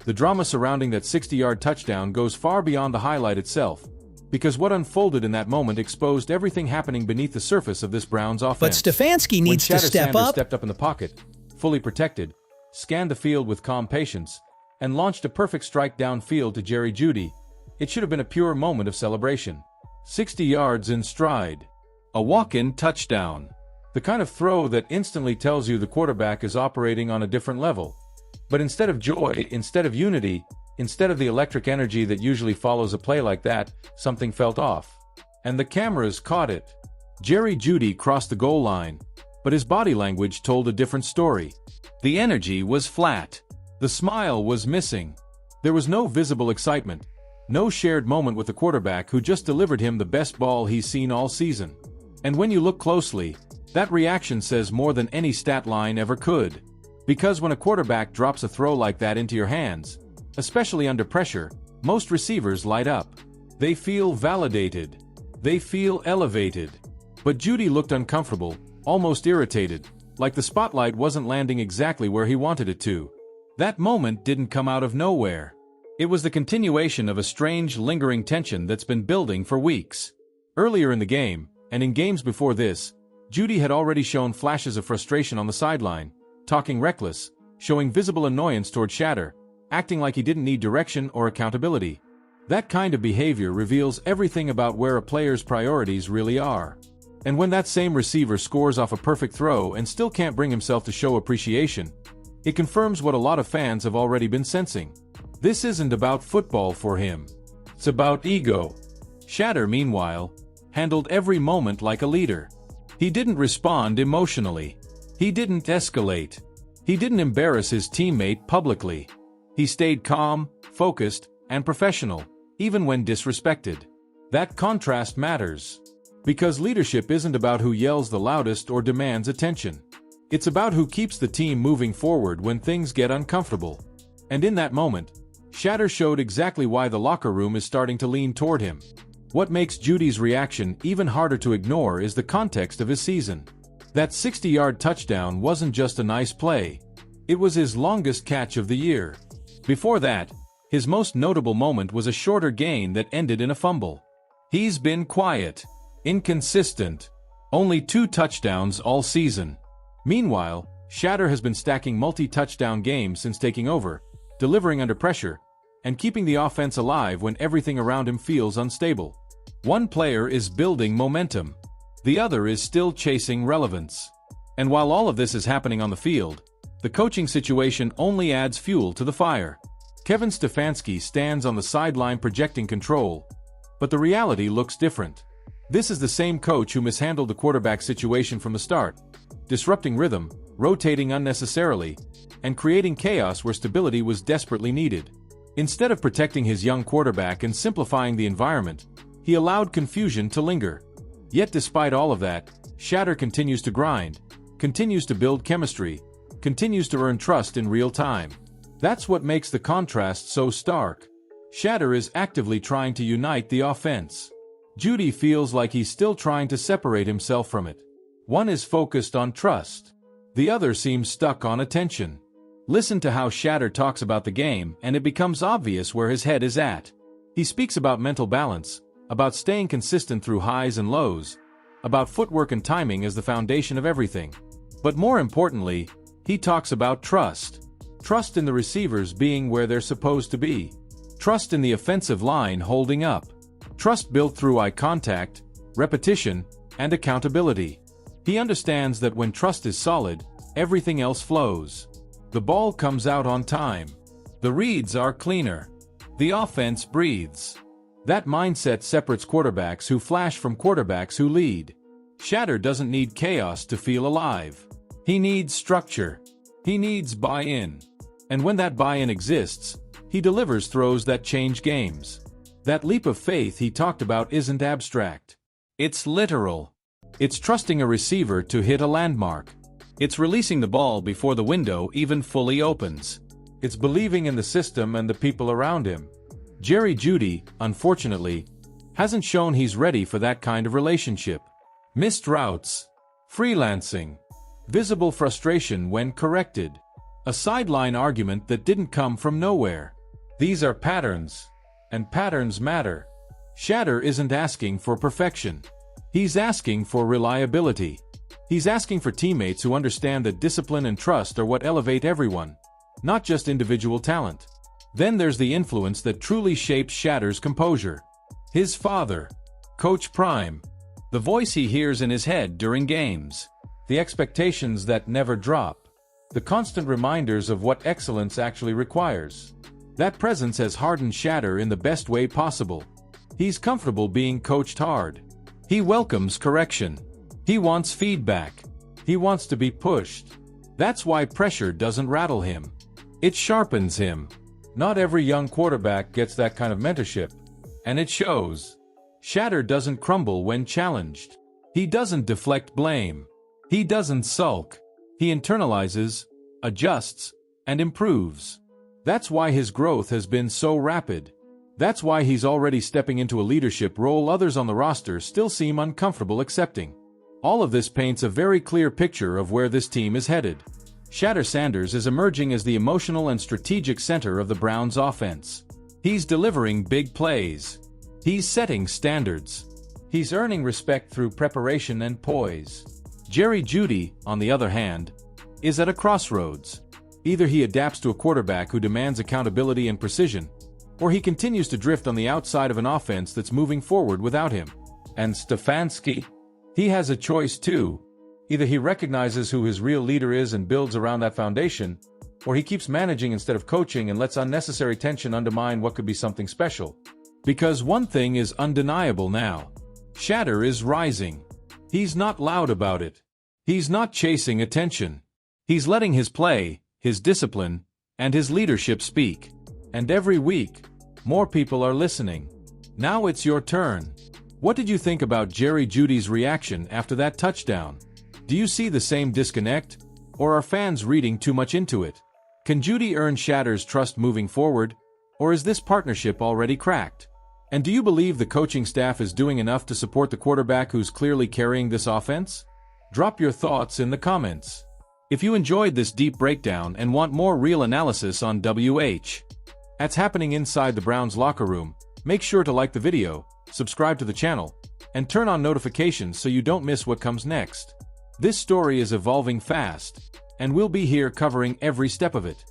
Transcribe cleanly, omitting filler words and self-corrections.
The drama surrounding that 60-yard touchdown goes far beyond the highlight itself, because what unfolded in that moment exposed everything happening beneath the surface of this Browns offense. But Stefanski needs to step up. Stepped up in the pocket, fully protected, scanned the field with calm patience, and launched a perfect strike downfield to Jerry Judy. It should have been a pure moment of celebration. 60 yards in stride. A walk-in touchdown. The kind of throw that instantly tells you the quarterback is operating on a different level. But instead of joy, instead of unity, instead of the electric energy that usually follows a play like that, something felt off. And the cameras caught it. Jerry Judy crossed the goal line, but his body language told a different story. The energy was flat. The smile was missing. There was no visible excitement, no shared moment with the quarterback who just delivered him the best ball he's seen all season. And when you look closely, that reaction says more than any stat line ever could. Because when a quarterback drops a throw like that into your hands, especially under pressure, most receivers light up. They feel validated. They feel elevated. But Jeudy looked uncomfortable, almost irritated, like the spotlight wasn't landing exactly where he wanted it to. That moment didn't come out of nowhere. It was the continuation of a strange, lingering tension that's been building for weeks. Earlier in the game, and in games before this, Jeudy had already shown flashes of frustration on the sideline, talking reckless, showing visible annoyance toward Shedeur, acting like he didn't need direction or accountability. That kind of behavior reveals everything about where a player's priorities really are. And when that same receiver scores off a perfect throw and still can't bring himself to show appreciation, it confirms what a lot of fans have already been sensing. This isn't about football for him. It's about ego. Shedeur, meanwhile, handled every moment like a leader. He didn't respond emotionally. He didn't escalate. He didn't embarrass his teammate publicly. He stayed calm, focused, and professional, even when disrespected. That contrast matters. Because leadership isn't about who yells the loudest or demands attention. It's about who keeps the team moving forward when things get uncomfortable. And in that moment, Shedeur showed exactly why the locker room is starting to lean toward him. What makes Judy's reaction even harder to ignore is the context of his season. That 60-yard touchdown wasn't just a nice play. It was his longest catch of the year. Before that, his most notable moment was a shorter gain that ended in a fumble. He's been quiet, inconsistent, only 2 touchdowns all season. Meanwhile, Shedeur has been stacking multi-touchdown games since taking over, delivering under pressure, and keeping the offense alive when everything around him feels unstable. One player is building momentum. The other is still chasing relevance. And while all of this is happening on the field, the coaching situation only adds fuel to the fire. Kevin Stefanski stands on the sideline projecting control, but the reality looks different. This is the same coach who mishandled the quarterback situation from the start, disrupting rhythm, rotating unnecessarily, and creating chaos where stability was desperately needed. Instead of protecting his young quarterback and simplifying the environment, he allowed confusion to linger. Yet despite all of that, Shedeur continues to grind, continues to build chemistry, continues to earn trust in real time. That's what makes the contrast so stark. Shedeur is actively trying to unite the offense. Jeudy feels like he's still trying to separate himself from it. One is focused on trust. The other seems stuck on attention. Listen to how Shedeur talks about the game and it becomes obvious where his head is at. He speaks about mental balance, about staying consistent through highs and lows, about footwork and timing as the foundation of everything. But more importantly, he talks about trust. Trust in the receivers being where they're supposed to be. Trust in the offensive line holding up. Trust built through eye contact, repetition, and accountability. He understands that when trust is solid, everything else flows. The ball comes out on time. The reads are cleaner. The offense breathes. That mindset separates quarterbacks who flash from quarterbacks who lead. Shedeur doesn't need chaos to feel alive. He needs structure. He needs buy-in. And when that buy-in exists, he delivers throws that change games. That leap of faith he talked about isn't abstract. It's literal. It's trusting a receiver to hit a landmark. It's releasing the ball before the window even fully opens. It's believing in the system and the people around him. Jerry Judy, unfortunately, hasn't shown he's ready for that kind of relationship. Missed routes, freelancing, visible frustration when corrected. A sideline argument that didn't come from nowhere. These are patterns, and patterns matter. Shadur isn't asking for perfection. He's asking for reliability. He's asking for teammates who understand that discipline and trust are what elevate everyone, not just individual talent. Then there's the influence that truly shapes Shadur's composure. His father, Coach Prime. The voice he hears in his head during games. The expectations that never drop. The constant reminders of what excellence actually requires. That presence has hardened Shadur in the best way possible. He's comfortable being coached hard. He welcomes correction. He wants feedback. He wants to be pushed. That's why pressure doesn't rattle him. It sharpens him. Not every young quarterback gets that kind of mentorship, and it shows. Shadur doesn't crumble when challenged. He doesn't deflect blame. He doesn't sulk. He internalizes, adjusts, and improves. That's why his growth has been so rapid. That's why he's already stepping into a leadership role others on the roster still seem uncomfortable accepting. All of this paints a very clear picture of where this team is headed. Shadur Sanders is emerging as the emotional and strategic center of the Browns' offense. He's delivering big plays. He's setting standards. He's earning respect through preparation and poise. Jerry Judy, on the other hand, is at a crossroads. Either he adapts to a quarterback who demands accountability and precision, or he continues to drift on the outside of an offense that's moving forward without him. And Stefanski? He has a choice too. Either he recognizes who his real leader is and builds around that foundation, or he keeps managing instead of coaching and lets unnecessary tension undermine what could be something special. Because one thing is undeniable now. Shadur is rising. He's not loud about it. He's not chasing attention. He's letting his play, his discipline, and his leadership speak. And every week, more people are listening. Now it's your turn. What did you think about Jerry Judy's reaction after that touchdown? Do you see the same disconnect, or are fans reading too much into it? Can Jeudy earn Shadur's trust moving forward, or is this partnership already cracked? And do you believe the coaching staff is doing enough to support the quarterback who's clearly carrying this offense? Drop your thoughts in the comments. If you enjoyed this deep breakdown and want more real analysis on what's happening inside the Browns locker room, make sure to like the video, subscribe to the channel, and turn on notifications so you don't miss what comes next. This story is evolving fast, and we'll be here covering every step of it.